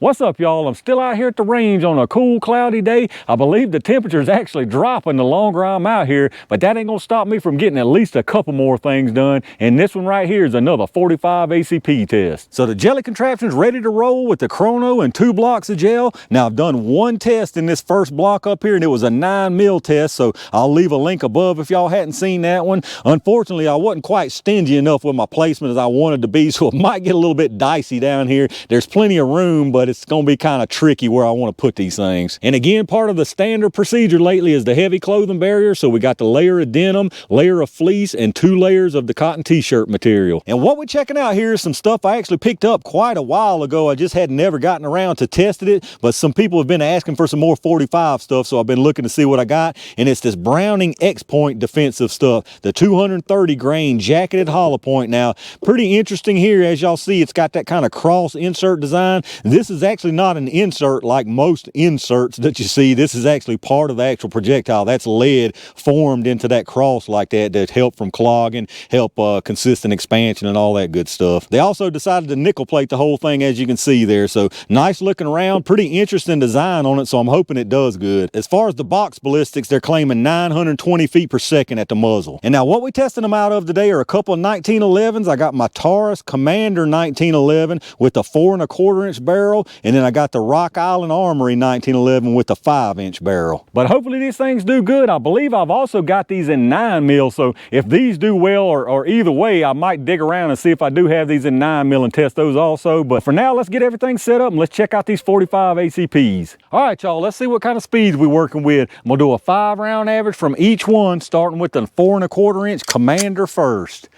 What's up, y'all? I'm still out here at the range on a cool, cloudy day. I believe the temperature is actually dropping the longer I'm out here, but that ain't gonna stop me from getting at least a couple more things done. And this one right here is another 45 ACP test. So the jelly contraption's ready to roll with the chrono and 2 blocks of gel. Now I've done one test in this first block up here, and it was a 9mm test, so I'll leave a link above if y'all hadn't seen that one. Unfortunately, I wasn't quite stingy enough with my placement as I wanted to be, so it might get a little bit dicey down here. There's plenty of room, but it's going to be kind of tricky where I want to put these things. And again, part of the standard procedure lately is the heavy clothing barrier. So we got the layer of denim, layer of fleece, and 2 layers of the cotton t-shirt material. And what we're checking out here is some stuff I actually picked up quite a while ago. I just had never gotten around to testing it, but some people have been asking for some more 45 stuff, so I've been looking to see what I got. And it's this Browning X-Point defensive stuff, the 230 grain jacketed hollow point. Now, pretty interesting here. As y'all see, it's got that kind of cross insert design. This is actually not an insert like most inserts that you see. This is actually part of the actual projectile. That's lead formed into that cross like that help from clogging, help consistent expansion and all that good stuff. They also decided to nickel plate the whole thing, as you can see there. So nice looking around, pretty interesting design on it, so I'm hoping it does good. As far as the box ballistics, they're claiming 920 feet per second at the muzzle. And now what we testing them out of today are a couple of 1911s. I got my Taurus Commander 1911 with a 4 1/4 inch barrel, and then I got the Rock Island Armory 1911 with a 5-inch barrel. But hopefully these things do good. I believe I've also got these in 9mm, so if these do well or either way, I might dig around and see if I do have these in 9mm and test those also. But for now, let's get everything set up and let's check out these 45 ACPs. All right, y'all, let's see what kind of speeds we're working with. I'm gonna do a 5-round average from each one, starting with the 4 1/4 inch Commander first.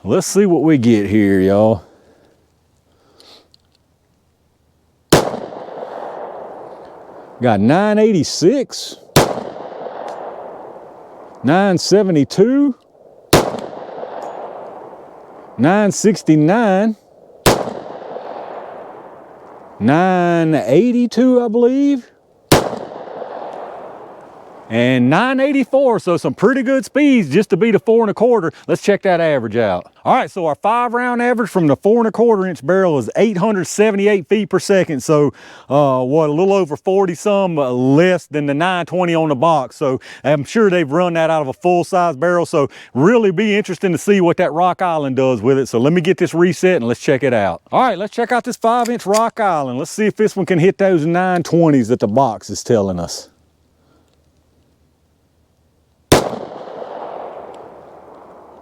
Let's see what we get here, y'all. Got 986, 972, 969, 982, I believe, and 984. So some pretty good speeds just to be the 4 1/4. Let's check that average out. All right, so our 5-round average from the 4 1/4 inch barrel is 878 feet per second. So what, a little over 40 some less than the 920 on the box. So I'm sure they've run that out of a full size barrel. So really be interesting to see what that Rock Island does with it. So let me get this reset and let's check it out. All right, let's check out this 5-inch Rock Island. Let's see if this one can hit those 920s that the box is telling us.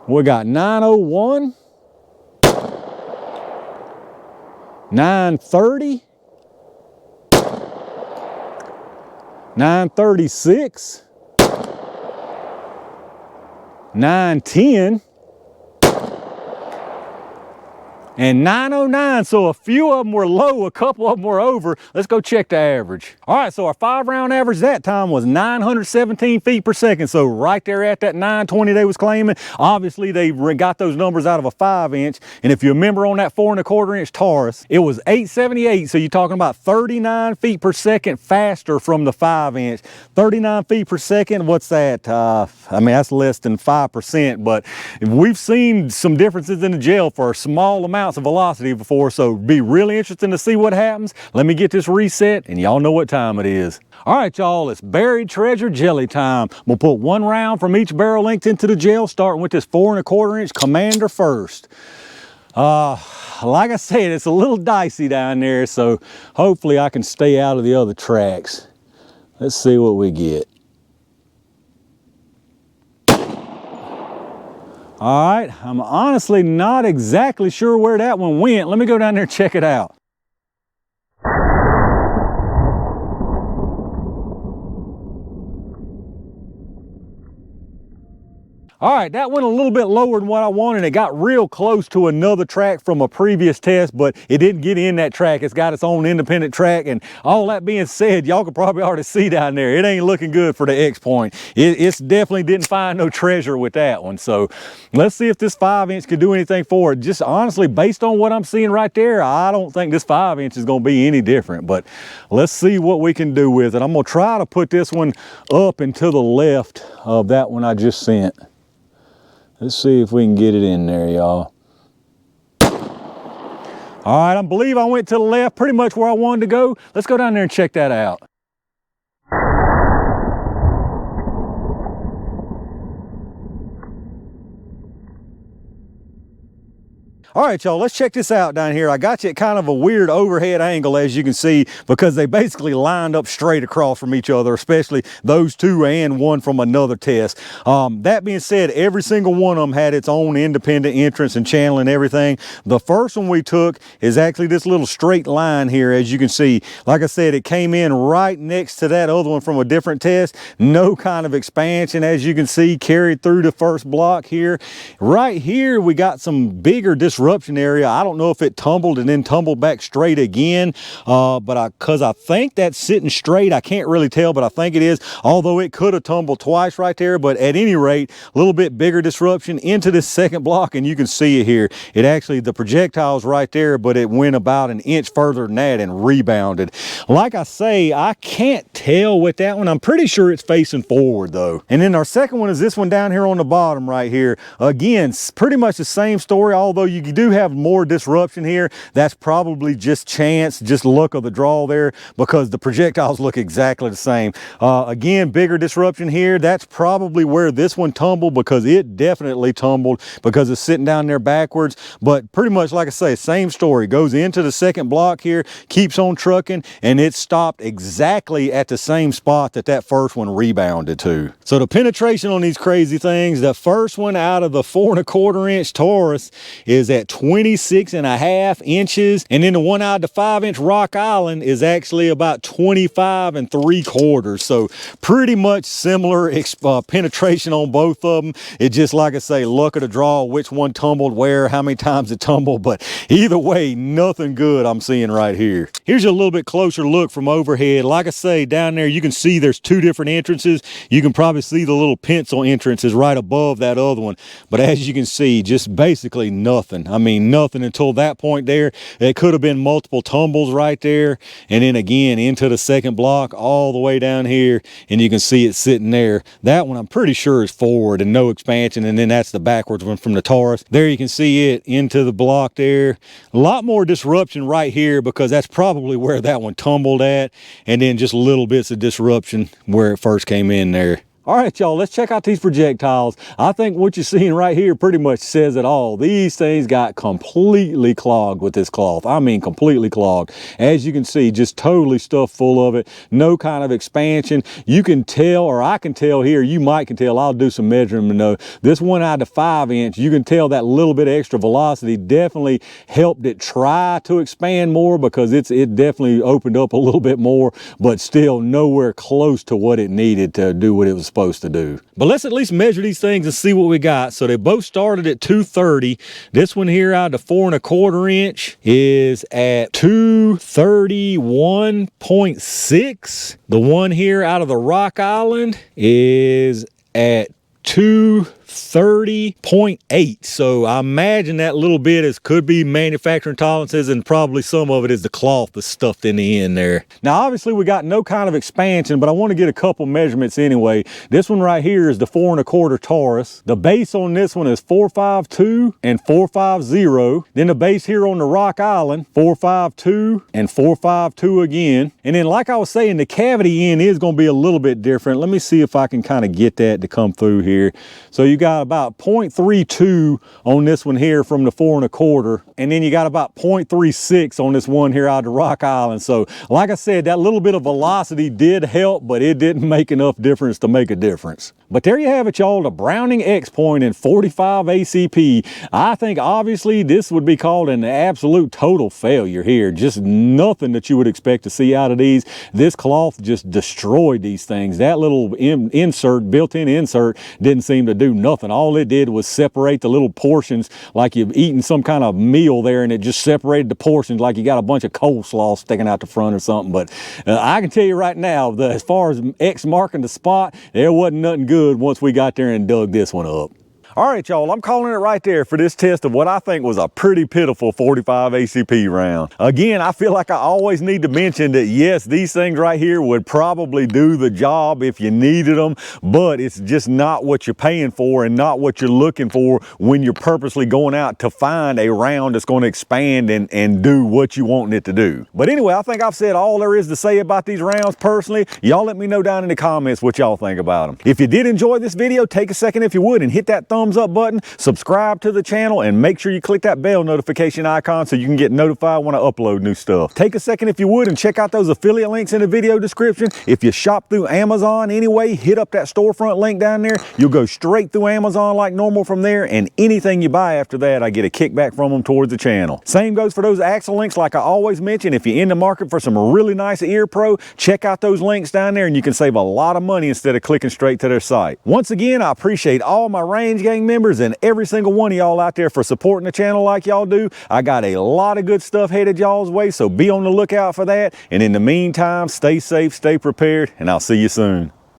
We got 901, 930, 936, 910, and 909. So a few of them were low, a couple of them were over. Let's go check the average. All right, so our 5-round average that time was 917 feet per second. So right there at that 920 they was claiming. Obviously they got those numbers out of a 5-inch. And if you remember on that 4 1/4 inch Taurus, it was 878. So you're talking about 39 feet per second faster from the 5-inch. 39 feet per second, what's that? I mean, that's less than 5%, but we've seen some differences in the gel for a small amount of velocity before, so be really interesting to see what happens. Let me get this reset and y'all know what time it is. All right, y'all, it's buried treasure jelly time. We'll put 1 round from each barrel linked into the gel, starting with this 4 1/4 inch Commander first. Like I said, it's a little dicey down there, so hopefully I can stay out of the other tracks. Let's see what we get. All right, I'm honestly not exactly sure where that one went. Let me go down there and check it out. All right, that went a little bit lower than what I wanted. It got real close to another track from a previous test, but it didn't get in that track. It's got its own independent track, and all that being said, y'all can probably already see down there, it ain't looking good for the X-Point. It's definitely didn't find no treasure with that one. So let's see if this 5-inch could do anything for it. Just honestly, based on what I'm seeing right there, I don't think this 5-inch is gonna be any different, but let's see what we can do with it. I'm gonna try to put this one up and to the left of that one I just sent. Let's see if we can get it in there, y'all. All right, I believe I went to the left, pretty much where I wanted to go. Let's go down there and check that out. All right, y'all, let's check this out down here. I got you at kind of a weird overhead angle, as you can see, because they basically lined up straight across from each other, especially those two and one from another test. That being said, every single one of them had its own independent entrance and channel and everything. The first one we took is actually this little straight line here, as you can see. Like I said, it came in right next to that other one from a different test. No kind of expansion, as you can see, carried through the first block here. Right here, we got some bigger disruption area. I don't know if it tumbled and then tumbled back straight again, because I think that's sitting straight. I can't really tell, but I think it is, although it could have tumbled twice right there. But at any rate, a little bit bigger disruption into this second block, and you can see it here. It actually, the projectile's right there, but it went about an inch further than that and rebounded. Like I say, I can't tell with that one. I'm pretty sure it's facing forward though. And then our second one is this one down here on the bottom right here. Again, pretty much the same story, although you do have more disruption here. That's probably just chance, just luck of the draw there, because the projectiles look exactly the same. Again, bigger disruption here. That's probably where this one tumbled, because it definitely tumbled because it's sitting down there backwards. But pretty much, like I say, same story. Goes into the second block here, keeps on trucking, and it stopped exactly at the same spot that that first one rebounded to. So the penetration on these crazy things, the first one out of the 4¼ inch Taurus is at 26½ inches, and then the one out of the 5-inch Rock Island is actually about 25¾ So pretty much similar penetration on both of them. It just, like I say, luck of the draw, which one tumbled where, how many times it tumbled, but either way, nothing good I'm seeing right here. Here's a little bit closer look from overhead. Like I say, down there you can see there's two different entrances. You can probably see the little pencil entrances right above that other one, but as you can see, just basically nothing. I mean, nothing until that point there. It could have been multiple tumbles right there, and then again into the second block all the way down here, and you can see it sitting there. That one I'm pretty sure is forward and no expansion, and then that's the backwards one from the Taurus. There you can see it into the block there. A lot more disruption right here, because that's probably where that one tumbled at, and then just little bits of disruption where it first came in there. All right, y'all, let's check out these projectiles. I think what you're seeing right here pretty much says it all. These things got completely clogged with this cloth. I mean, completely clogged. As you can see, just totally stuffed full of it. No kind of expansion. You can tell, or I can tell here, you might can tell, I'll do some measuring to know. This one out of 5-inch, you can tell that little bit of extra velocity definitely helped it try to expand more, because it definitely opened up a little bit more, but still nowhere close to what it needed to do what it was supposed to do. But let's at least measure these things and see what we got. So they both started at 230. This one here out of 4¼ inch is at 231.6. The one here out of the Rock Island is at 230.8. So I imagine that little bit could be manufacturing tolerances, and probably some of it is the cloth that's stuffed in the end there. Now obviously we got no kind of expansion, but I want to get a couple measurements anyway. This one right here is the 4¼ Taurus. The base on this one is 452 and 450. Then the base here on the Rock Island, 452 and 452 again. And then, like I was saying, the cavity end is going to be a little bit different. Let me see if I can kind of get that to come through here. So you got about 0.32 on this one here from the 4¼ and then you got about 0.36 on this one here out of the Rock Island. So like I said, that little bit of velocity did help, but it didn't make enough difference to make a difference. But there you have it, y'all, the Browning X-Point in 45 ACP. I think obviously this would be called an absolute total failure here. Just nothing that you would expect to see out of these. This cloth just destroyed these things. That little insert, built-in insert, didn't seem to do nothing. All it did was separate the little portions like you've eaten some kind of meal there, and it just separated the portions like you got a bunch of coleslaw sticking out the front or something. But I can tell you right now, as far as X marking the spot, there wasn't nothing good once we got there and dug this one up. All right, y'all, I'm calling it right there for this test of what I think was a pretty pitiful 45 ACP round. Again, I feel like I always need to mention that yes, these things right here would probably do the job if you needed them, but it's just not what you're paying for and not what you're looking for when you're purposely going out to find a round that's going to expand and do what you want it to do. But anyway, I think I've said all there is to say about these rounds personally. Y'all let me know down in the comments what y'all think about them. If you did enjoy this video, take a second if you would and hit that thumbs up button, subscribe to the channel, and make sure you click that bell notification icon so you can get notified when I upload new stuff. Take a second if you would and check out those affiliate links in the video description. If you shop through Amazon anyway, hit up that storefront link down there. You'll go straight through Amazon like normal from there, and anything you buy after that, I get a kickback from them towards the channel. Same goes for those axle links like I always mention. If you're in the market for some really nice ear pro, check out those links down there and you can save a lot of money instead of clicking straight to their site. Once again, I appreciate all my Range Gang members and every single one of y'all out there for supporting the channel like y'all do. I got a lot of good stuff headed y'all's way, so be on the lookout for that. And in the meantime, stay safe, stay prepared, and I'll see you soon.